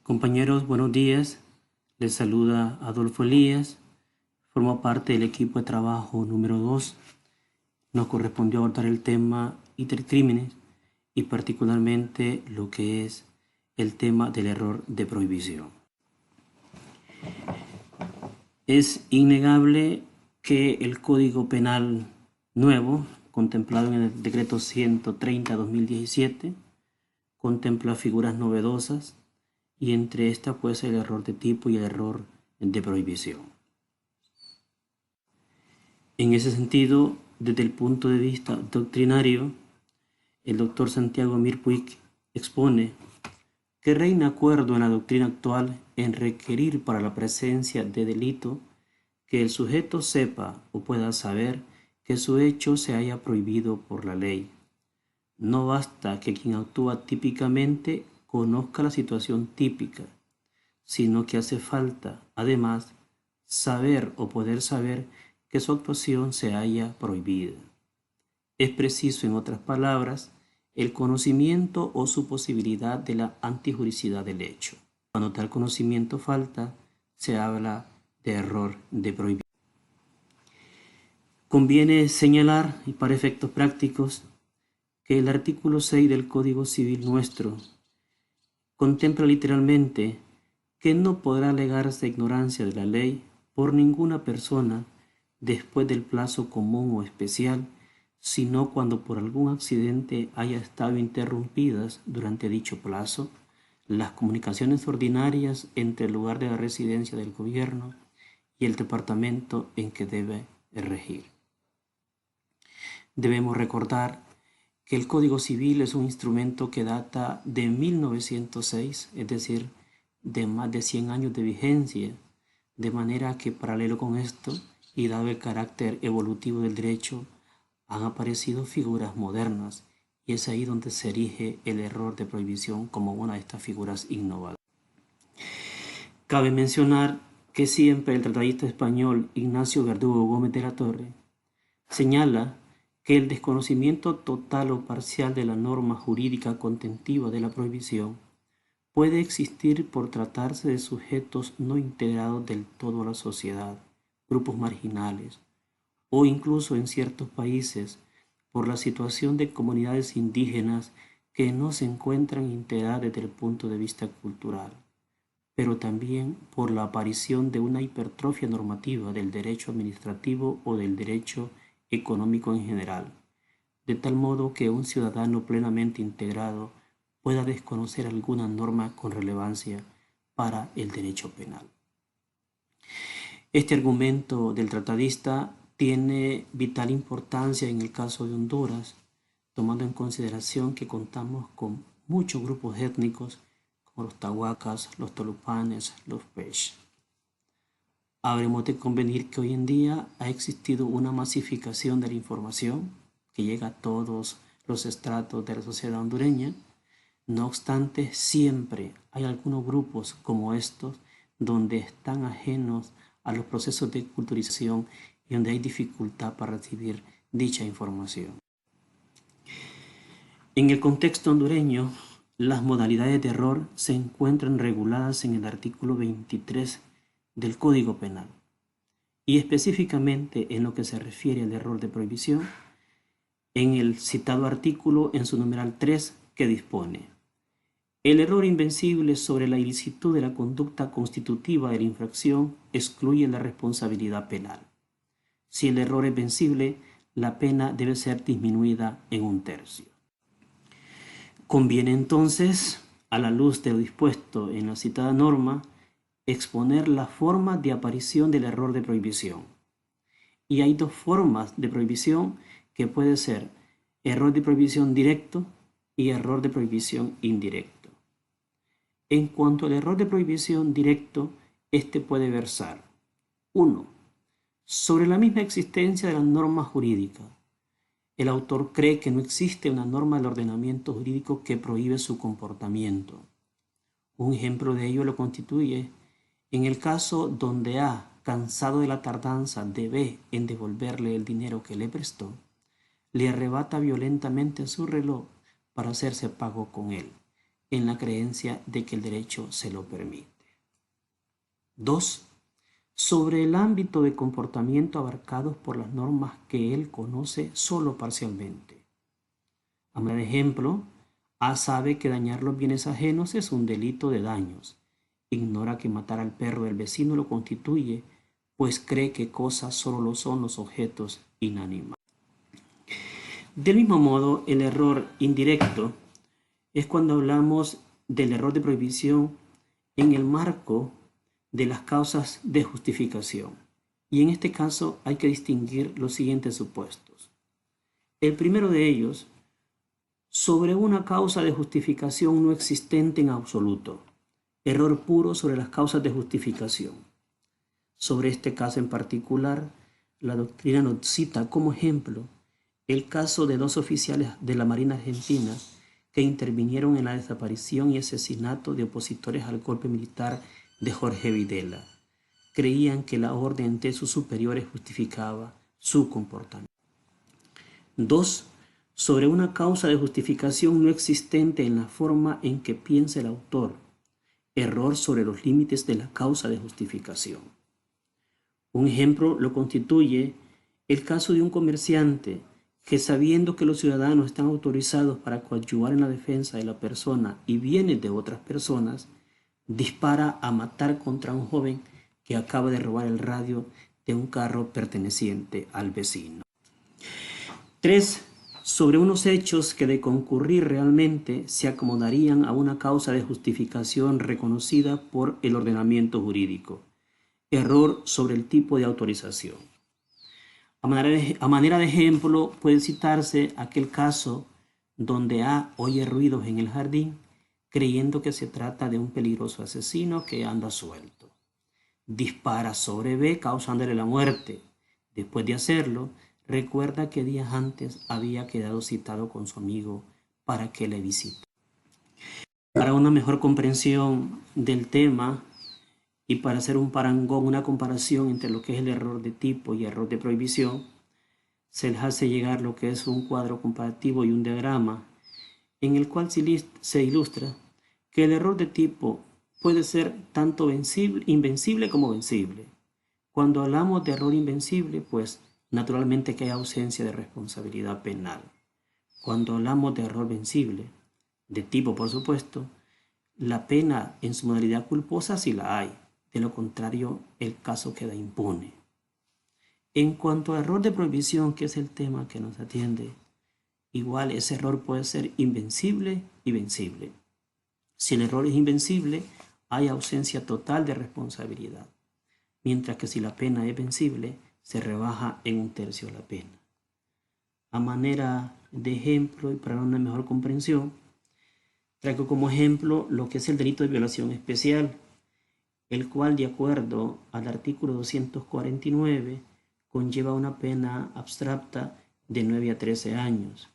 Compañeros, buenos días. Les saluda Adolfo Elías. Formo parte del equipo de trabajo número 2. Nos correspondió abordar el tema intercrímenes y particularmente lo que es el tema del error de prohibición. Es innegable que el Código Penal nuevo, contemplado en el Decreto 130/2017, contempla figuras novedosas y entre estas puede ser el error de tipo y el error de prohibición. En ese sentido, desde el punto de vista doctrinario, el doctor Santiago Mir Puig expone que reina acuerdo en la doctrina actual en requerir para la presencia de delito que el sujeto sepa o pueda saber que su hecho se haya prohibido por la ley. No basta que quien actúa típicamente conozca la situación típica, sino que hace falta, además, saber o poder saber que su actuación se haya prohibido. Es preciso, en otras palabras, el conocimiento o su posibilidad de la antijuricidad del hecho. Cuando tal conocimiento falta, se habla de error de prohibición. Conviene señalar, y para efectos prácticos, que el artículo 6 del Código Civil nuestro contempla literalmente que no podrá alegarse ignorancia de la ley por ninguna persona después del plazo común o especial, sino cuando por algún accidente haya estado interrumpidas durante dicho plazo las comunicaciones ordinarias entre el lugar de la residencia del gobierno y el departamento en que debe regir. Debemos recordar que el Código Civil es un instrumento que data de 1906, es decir, de más de 100 años de vigencia, de manera que paralelo con esto, y dado el carácter evolutivo del derecho, han aparecido figuras modernas, y es ahí donde se erige el error de prohibición como una de estas figuras innovadoras. Cabe mencionar que siempre el tratadista español Ignacio Verdugo Gómez de la Torre señala que el desconocimiento total o parcial de la norma jurídica contentiva de la prohibición puede existir por tratarse de sujetos no integrados del todo a la sociedad, grupos marginales, o incluso en ciertos países por la situación de comunidades indígenas que no se encuentran integradas desde el punto de vista cultural, pero también por la aparición de una hipertrofia normativa del derecho administrativo o del derecho económico en general, de tal modo que un ciudadano plenamente integrado pueda desconocer alguna norma con relevancia para el derecho penal. Este argumento del tratadista tiene vital importancia en el caso de Honduras, tomando en consideración que contamos con muchos grupos étnicos como los tahuacas, los tolupanes, los pech. Habremos de convenir que hoy en día ha existido una masificación de la información que llega a todos los estratos de la sociedad hondureña. No obstante, siempre hay algunos grupos como estos donde están ajenos a los procesos de culturización y donde hay dificultad para recibir dicha información. En el contexto hondureño, las modalidades de error se encuentran reguladas en el artículo 23 del Código Penal y específicamente en lo que se refiere al error de prohibición, en el citado artículo en su numeral 3 que dispone: el error invencible sobre la ilicitud de la conducta constitutiva de la infracción excluye la responsabilidad penal. Si el error es vencible, la pena debe ser disminuida en 1/3. Conviene entonces, a la luz de lo dispuesto en la citada norma, exponer la forma de aparición del error de prohibición. Y hay dos formas de prohibición que puede ser error de prohibición directo y error de prohibición indirecto. En cuanto al error de prohibición directo, este puede versar: 1. Sobre la misma existencia de la norma jurídica. El autor cree que no existe una norma del ordenamiento jurídico que prohíbe su comportamiento. Un ejemplo de ello lo constituye en el caso donde A, cansado de la tardanza de B en devolverle el dinero que le prestó, le arrebata violentamente su reloj para hacerse pago con él, en la creencia de que el derecho se lo permite. 2. Sobre el ámbito de comportamiento abarcados por las normas que él conoce solo parcialmente. A manera de ejemplo, A sabe que dañar los bienes ajenos es un delito de daños. Ignora que matar al perro del vecino lo constituye, pues cree que cosas solo lo son los objetos inanimados. Del mismo modo, el error indirecto es cuando hablamos del error de prohibición en el marco de las causas de justificación. Y en este caso hay que distinguir los siguientes supuestos. El primero de ellos, sobre una causa de justificación no existente en absoluto. Error puro sobre las causas de justificación. Sobre este caso en particular, la doctrina nos cita como ejemplo el caso de 2 oficiales de la Marina Argentina que intervinieron en la desaparición y asesinato de opositores al golpe militar de Jorge Videla. Creían que la orden de sus superiores justificaba su comportamiento. 2. Sobre una causa de justificación no existente en la forma en que piensa el autor. Error sobre los límites de la causa de justificación. Un ejemplo lo constituye el caso de un comerciante que, sabiendo que los ciudadanos están autorizados para coadyuvar en la defensa de la persona y bienes de otras personas, dispara a matar contra un joven que acaba de robar el radio de un carro perteneciente al vecino. 3. Sobre unos hechos que de concurrir realmente se acomodarían a una causa de justificación reconocida por el ordenamiento jurídico. Error sobre el tipo de autorización. A manera de ejemplo, puede citarse aquel caso donde A oye ruidos en el jardín, creyendo que se trata de un peligroso asesino que anda suelto. Dispara sobre B, causándole la muerte. Después de hacerlo, recuerda que días antes había quedado citado con su amigo para que le visite. Para una mejor comprensión del tema y para hacer un parangón, una comparación entre lo que es el error de tipo y error de prohibición, se les hace llegar lo que es un cuadro comparativo y un diagrama en el cual se ilustra que el error de tipo puede ser tanto invencible como vencible. Cuando hablamos de error invencible, pues naturalmente que hay ausencia de responsabilidad penal. Cuando hablamos de error vencible, de tipo por supuesto, la pena en su modalidad culposa sí la hay. De lo contrario, el caso queda impune. En cuanto a error de prohibición, que es el tema que nos atiende, igual ese error puede ser invencible y vencible. Si el error es invencible, hay ausencia total de responsabilidad, mientras que si la pena es vencible, se rebaja en 1/3 la pena. A manera de ejemplo y para una mejor comprensión, traigo como ejemplo lo que es el delito de violación especial, el cual, de acuerdo al artículo 249, conlleva una pena abstracta de 9 a 13 años.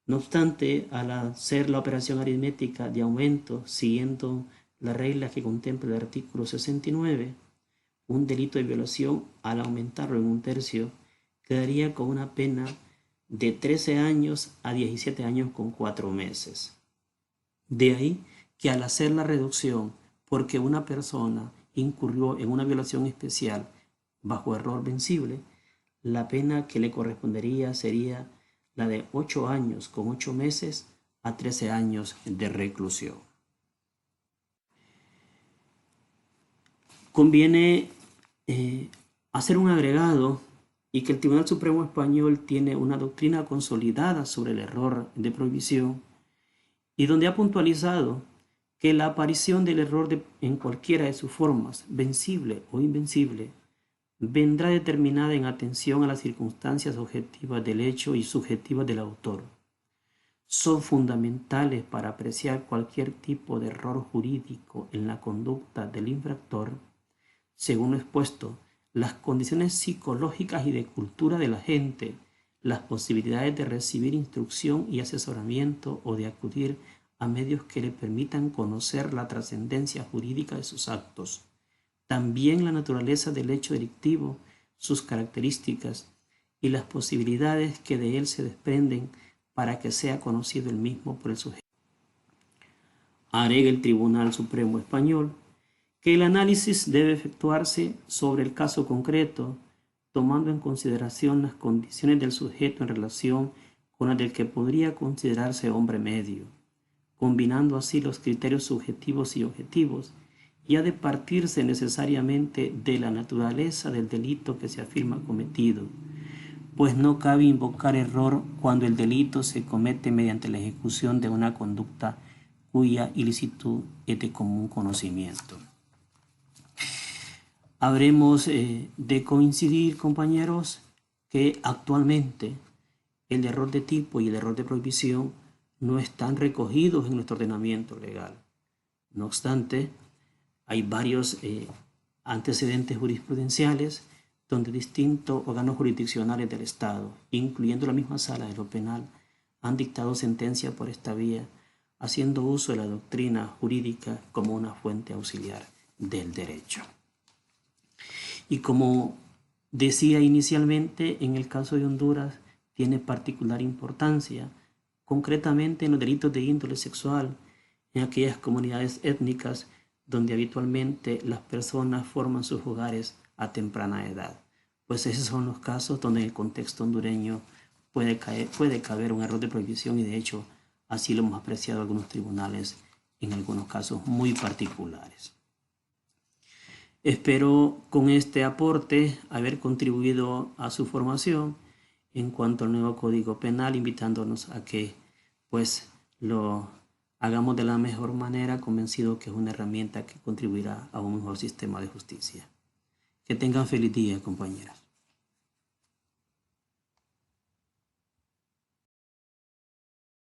No obstante, al hacer la operación aritmética de aumento, siguiendo la regla que contempla el artículo 69, un delito de violación, al aumentarlo en 1/3, quedaría con una pena de 13 años a 17 años con 4 meses. De ahí que al hacer la reducción porque una persona incurrió en una violación especial bajo error vencible, la pena que le correspondería sería la de 8 años con 8 meses a 13 años de reclusión. Conviene hacer un agregado y que el Tribunal Supremo Español tiene una doctrina consolidada sobre el error de prohibición y donde ha puntualizado que la aparición del error en cualquiera de sus formas, vencible o invencible, vendrá determinada en atención a las circunstancias objetivas del hecho y subjetivas del autor. Son fundamentales para apreciar cualquier tipo de error jurídico en la conducta del infractor. Según lo expuesto, las condiciones psicológicas y de cultura de la gente, las posibilidades de recibir instrucción y asesoramiento o de acudir a medios que le permitan conocer la trascendencia jurídica de sus actos. También la naturaleza del hecho delictivo, sus características y las posibilidades que de él se desprenden para que sea conocido el mismo por el sujeto. agrega el Tribunal Supremo Español, que el análisis debe efectuarse sobre el caso concreto, tomando en consideración las condiciones del sujeto en relación con las del que podría considerarse hombre medio, combinando así los criterios subjetivos y objetivos, y ha de partirse necesariamente de la naturaleza del delito que se afirma cometido, pues no cabe invocar error cuando el delito se comete mediante la ejecución de una conducta cuya ilicitud es de común conocimiento. Habremos de coincidir, compañeros, que actualmente el error de tipo y el error de prohibición no están recogidos en nuestro ordenamiento legal. No obstante, hay varios antecedentes jurisprudenciales donde distintos órganos jurisdiccionales del Estado, incluyendo la misma Sala de lo Penal, han dictado sentencia por esta vía, haciendo uso de la doctrina jurídica como una fuente auxiliar del derecho. Y como decía inicialmente, en el caso de Honduras tiene particular importancia, concretamente en los delitos de índole sexual, en aquellas comunidades étnicas donde habitualmente las personas forman sus hogares a temprana edad. Pues esos son los casos donde en el contexto hondureño puede caber un error de prohibición, y de hecho así lo hemos apreciado algunos tribunales en algunos casos muy particulares. Espero con este aporte haber contribuido a su formación en cuanto al nuevo Código Penal, invitándonos a que pues lo hagamos de la mejor manera, convencido que es una herramienta que contribuirá a un mejor sistema de justicia. Que tengan feliz día, compañeros.